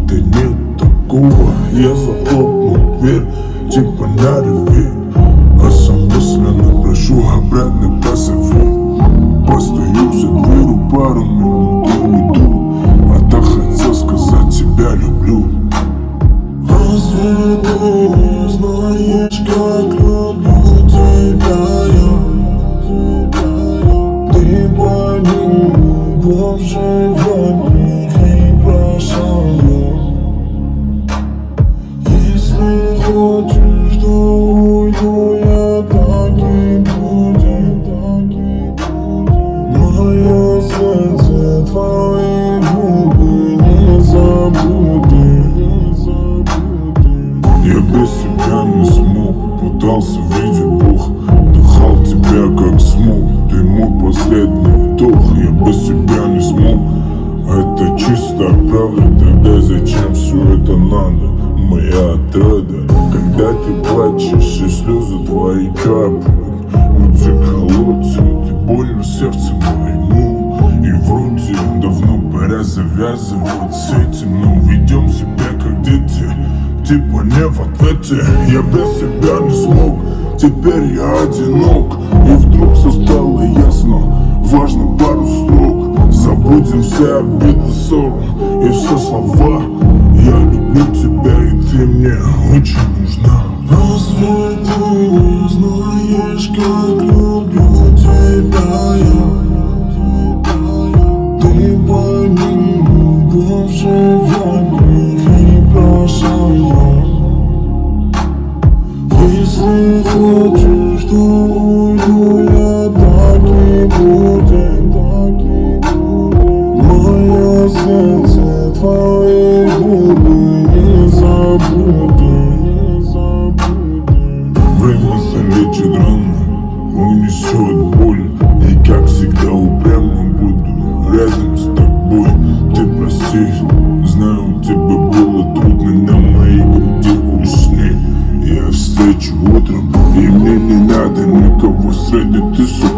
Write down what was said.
будто нет такого. Я захлопнул дверь, типа на реве, а сам мысленно прошу обратно позови. Постою за дверью пару минут и уйду, а так хотел сказать тебя люблю. Разве ты не знаешь, как люблю тебя я? Ты пойми, любовь живет и бросаю. Если хочешь, то уйду, я так и будет. Мое сердце, твои губы не забуду. Я без тебя не смог, пытался видеть Бог, дыхал тебя как смог, ты мой последний вдох. Я без тебя не смог, это чистая правда. Тогда зачем все это надо, моя отрада? Когда ты плачешь и слезы твои капают, музыка холодная, ты больно сердце моему. И вроде давно пора завязывать с этим, но ведем себя как дети, типа не в ответе. Я без себя не смог, теперь я одинок. И вдруг все стало ясно, важно пару строк. Забудем все обиды, ссоры и все слова. Я люблю тебя, и ты мне очень нужна. Разве ты не знаешь, как люблю тебя я? Ты пойми, любовь живет и бросаю. Если хочешь, то уйду, я так и будет. Мое сердце, твои губы не забуду. Время залечит раны, унесет боль, и как всегда упрямо буду рядом с тобой. Ты прости, знаю, тебе было трудно на моей груди усни. Я встречу утром, и мне не надо никого встретить, ты сука.